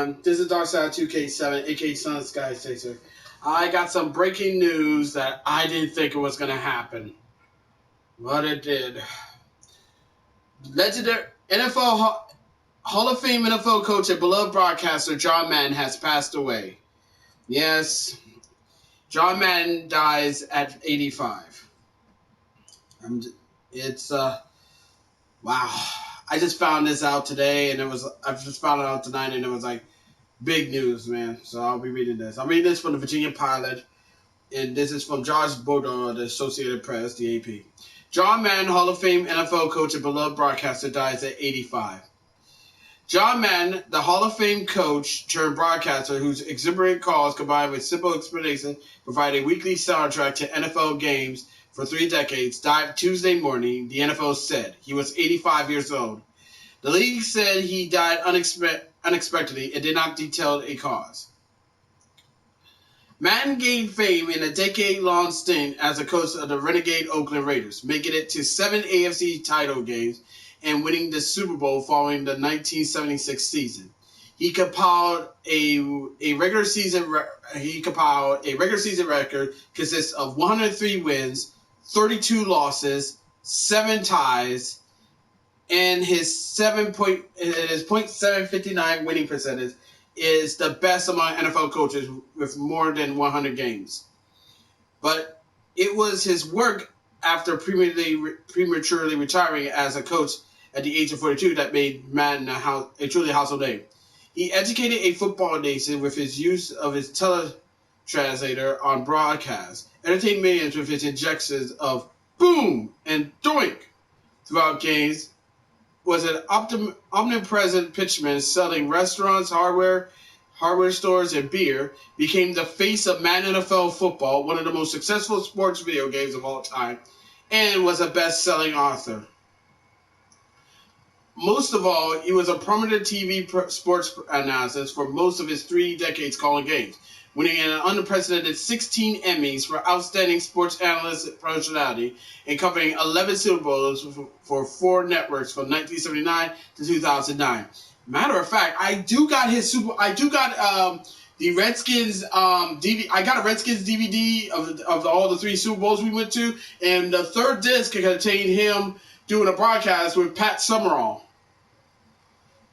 everyone? This is Darkside 2K7, aka Sun Sky Chaser. I got some breaking news that I didn't think it was going to happen, but it did. Legendary Hall of Fame NFL coach and beloved broadcaster John Madden has passed away. Yes, John Madden dies at 85. It's wow. I just found this out today, and I just found it out tonight, and it was like big news, man. So I'll be reading this. I'm reading this from the Virginia Pilot, and this is from Josh Bodo of the Associated Press, the AP. John Madden, Hall of Fame NFL coach and beloved broadcaster, dies at 85. John Madden, the Hall of Fame coach turned broadcaster whose exuberant calls combined with simple explanation provide a weekly soundtrack to NFL games for 3 decades, died Tuesday morning, the NFL said. He was 85 years old. The league said he died unexpectedly and did not detail a cause. Madden gained fame in a decade-long stint as a coach of the renegade Oakland Raiders, making it to 7 AFC title games and winning the Super Bowl following the 1976 season. He compiled a regular season record consists of 103 wins, 32 losses, 7 ties, and his .759 winning percentage is the best among NFL coaches with more than 100 games. But it was his work after prematurely retiring as a coach at the age of 42 that made Madden a truly household name. He educated a football nation with his use of his teletranslator on broadcast, entertained millions with his injections of boom and doink throughout games, was an omnipresent pitchman selling restaurants, hardware stores, and beer, became the face of Madden NFL football, one of the most successful sports video games of all time, and was a best-selling author. Most of all, he was a prominent TV sports announcer for most of his 3 decades calling games, winning an unprecedented 16 Emmys for Outstanding Sports Analyst Personality and covering 11 Super Bowls for 4 networks from 1979 to 2009. Matter of fact, I got the Redskins DVD. I got a Redskins DVD of all the 3 Super Bowls we went to, and the 3rd disc contained him doing a broadcast with Pat Summerall.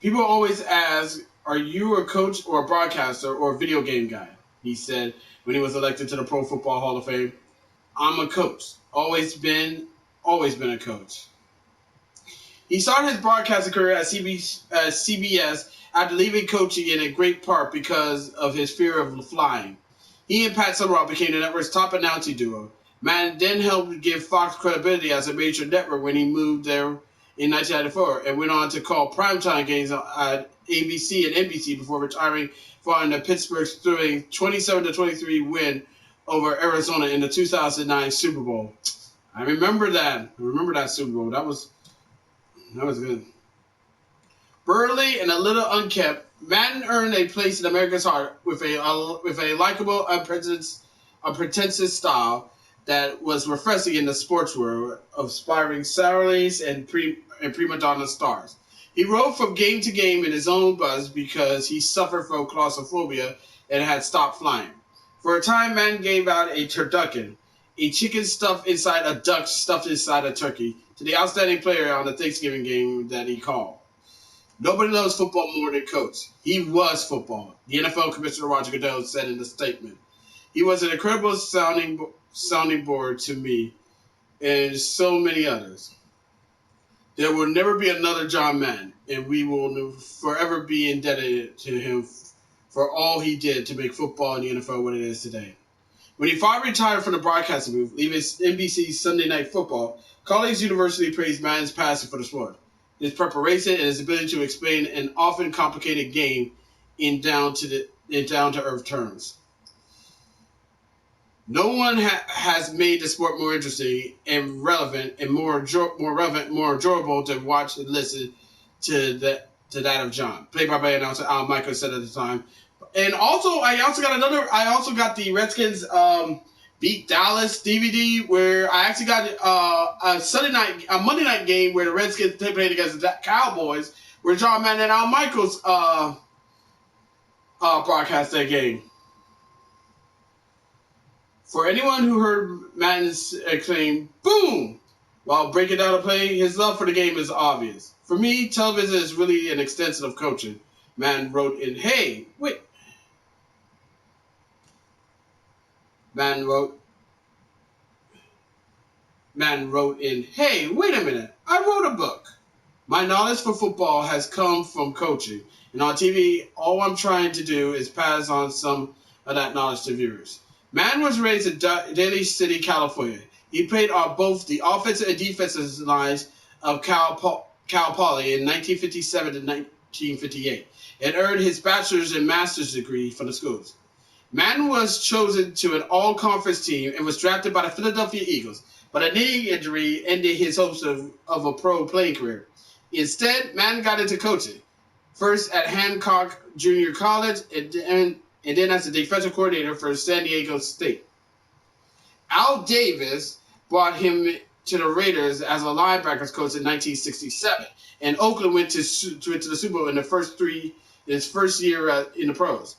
People always ask, are you a coach or a broadcaster or a video game guy? He said when he was elected to the Pro Football Hall of Fame. I'm a coach. Always been a coach. He started his broadcasting career at CBS after leaving coaching in a great part because of his fear of flying. He and Pat Summerall became the network's top announcing duo. Madden then helped give Fox credibility as a major network when he moved there in 1994 and went on to call primetime games at ABC and NBC before retiring following the Pittsburgh's thrilling 27-23 win over Arizona in the 2009 Super Bowl. I remember that. Super Bowl. That was good. Burly and a little unkempt, Madden earned a place in America's heart with a likable, unpretentious style that was refreshing in the sports world of aspiring salaries and prima donna stars. He rode from game to game in his own buzz because he suffered from claustrophobia and had stopped flying. For a time, Madden gave out a turducken, a chicken stuffed inside a duck stuffed inside a turkey, to the outstanding player on the Thanksgiving game that he called. Nobody knows football more than Coach. He was football, the NFL Commissioner Roger Goodell said in the statement. He was an incredible sounding board to me and so many others. There will never be another John Madden, and we will forever be indebted to him for all he did to make football in the NFL what it is today. When he finally retired from the broadcasting booth, leaving NBC's Sunday Night Football, colleagues universally praised Madden's passion for the sport, his preparation, and his ability to explain an often complicated game in down-to-earth terms. No one has made the sport more interesting and relevant and more enjoyable to watch and listen to that of John. Play-by-play announcer Al Michael said at the time. And also, I also got the Redskins beat Dallas DVD where I actually got a Monday night game where the Redskins played against the Cowboys, where John Madden and Al Michaels broadcast that game. For anyone who heard Madden's acclaim, boom, while breaking down a play, his love for the game is obvious. For me, television is really an extension of coaching. Madden wrote in, hey, wait. Madden wrote in, hey, wait a minute. I wrote a book. My knowledge for football has come from coaching. And on TV, all I'm trying to do is pass on some of that knowledge to viewers. Madden was raised in Daly City, California. He played on both the offensive and defensive lines of Cal Poly in 1957 to 1958 and earned his bachelor's and master's degree from the schools. Madden was chosen to an all-conference team and was drafted by the Philadelphia Eagles, but a knee injury ended his hopes of a pro playing career. Instead, Madden got into coaching, first at Hancock Junior College and then as a defensive coordinator for San Diego State. Al Davis brought him to the Raiders as a linebackers coach in 1967, and Oakland went to the Super Bowl in his first year in the pros.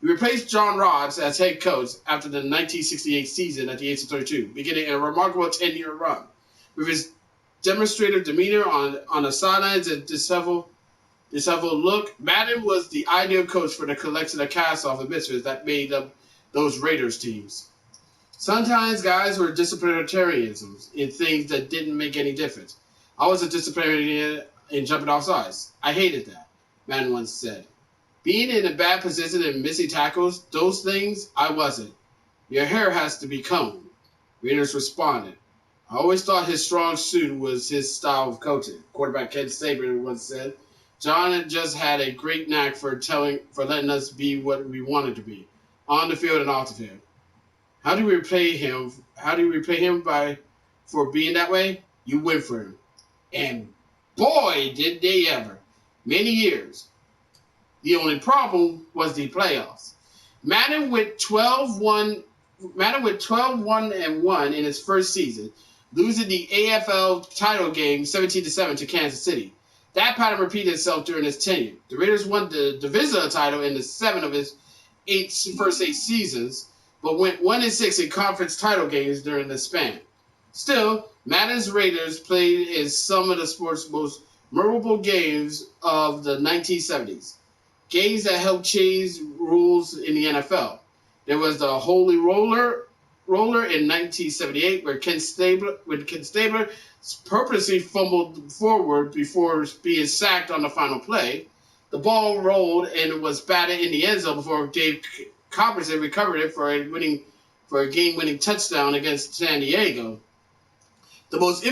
He replaced John Rodz as head coach after the 1968 season at the age of 32, beginning a remarkable 10-year run. With his demonstrative demeanor on the sidelines and disheveled look, Madden was the ideal coach for the collection of cast-off and misfits that made up those Raiders teams. Sometimes guys were disciplinarians in things that didn't make any difference. I was a disciplinarian in jumping off sides. I hated that, Madden once said. Being in a bad position and missing tackles, those things, I wasn't. Your hair has to be combed. Raiders responded. I always thought his strong suit was his style of coaching, quarterback Ken Saber once said. John just had a great knack for letting us be what we wanted to be, on the field and off the field. How do we repay him? For being that way? You went for him. And boy, did they ever. Many years. The only problem was the playoffs. Madden went 12-1 and 1 in his first season, losing the AFL title game 17-7 to Kansas City. That pattern repeated itself during his tenure. The Raiders won the divisional title in the 7 of his first 8 seasons, but went 1-6 in conference title games during the span. Still, Madden's Raiders played in some of the sport's most memorable games of the 1970s. Games that helped change rules in the NFL. There was the Holy Roller in 1978, where Ken Stabler purposely fumbled forward before being sacked on the final play. The ball rolled and was batted in the end zone before Dave Copperson recovered it for a game-winning touchdown against San Diego. The most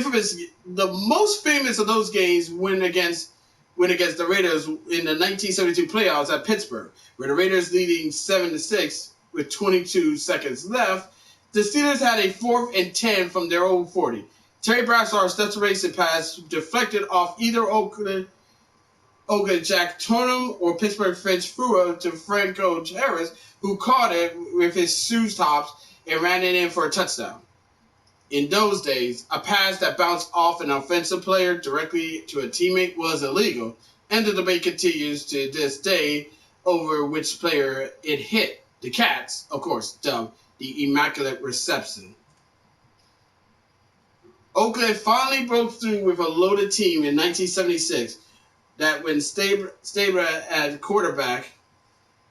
famous of those games went against the Raiders in the 1972 playoffs at Pittsburgh, where the Raiders leading 7-6 with 22 seconds left. The Steelers had a 4th and 10 from their own 40. Terry Bradshaw stepped a racing pass deflected off either Oakland Jack Turnham or Pittsburgh French Fua to Franco Harris, who caught it with his shoe tops and ran it in for a touchdown. In those days, a pass that bounced off an offensive player directly to a teammate was illegal, and the debate continues to this day over which player it hit. The Cats, of course, dubbed the Immaculate Reception. Oakland finally broke through with a loaded team in 1976 that when Stabler at quarterback,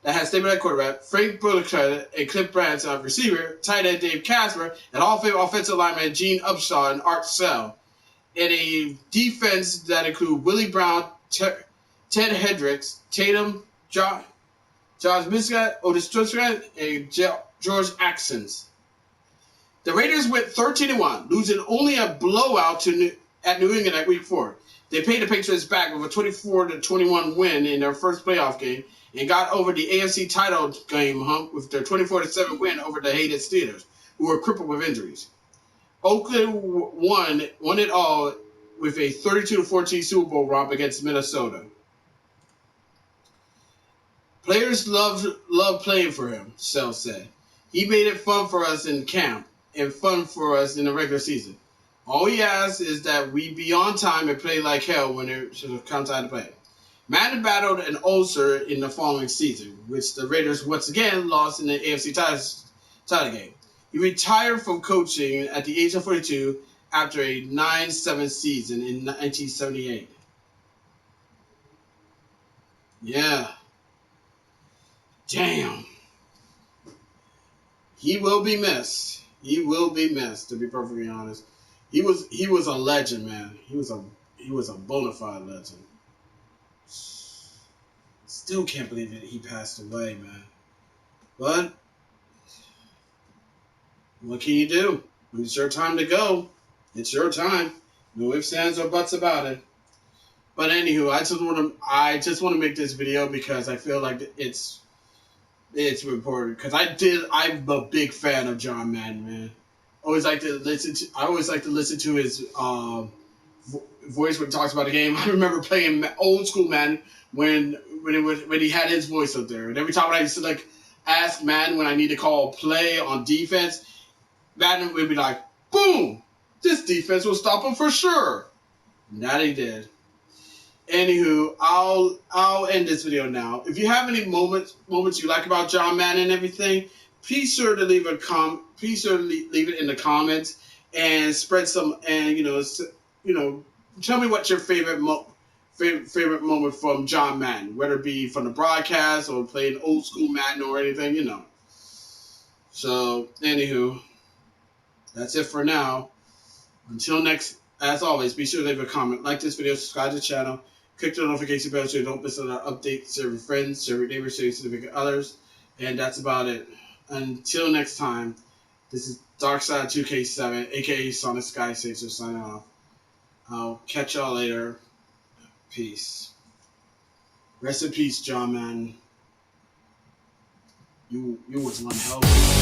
Frank Bullock and Cliff Brandt at receiver, tight end Dave Casper, and Hall of Fame offensive lineman Gene Upshaw and Art Sell, and a defense that included Willie Brown, Ted Hendricks, Tatum, Josh Miska, Otis Truska, and George Axons. The Raiders went 13-1, losing only a blowout at New England at Week 4. They paid the Patriots back with a 24-21 win in their first playoff game and got over the AFC title game hump with their 24-7 win over the hated Steelers, who were crippled with injuries. Oakland won it all with a 32-14 Super Bowl romp against Minnesota. Players loved playing for him, Sell said. He made it fun for us in camp and fun for us in the regular season. All he asks is that we be on time and play like hell when it should come time to play. Madden battled an ulcer in the following season, which the Raiders once again lost in the AFC title game. He retired from coaching at the age of 42 after a 9-7 season in 1978. Yeah, damn. He will be missed. He will be missed. To be perfectly honest, he was a legend, man. He was a bona fide legend. Still can't believe it. He passed away, man. But what can you do? When it's your time to go, it's your time. No ifs, ands, or buts about it. But anywho, I just want to make this video because I feel like it's important. Because I'm a big fan of John Madden, man. I always like to listen to his voice when he talks about the game. I remember playing old school Madden when he had his voice up there, and every time I used to like ask Madden when I need to call play on defense, Madden would be like, "Boom, this defense will stop him for sure." And that he did. Anywho, I'll end this video now. If you have any moments you like about John Madden and everything, please sure to leave Please sure to leave it in the comments and spread some. And tell me what your favorite moment from John Madden, whether it be from the broadcast or playing old school Madden or anything. So, anywho, that's it for now. Until next, as always, be sure to leave a comment, like this video, subscribe to the channel, click the notification bell so you don't miss another update. Share with friends, share with neighbors, share with significant others, and that's about it. Until next time, this is Darkside2K7, aka Sonic Sky Sacer, signing off. I'll catch y'all later. Peace. Rest in peace, John, man. You was one hell of a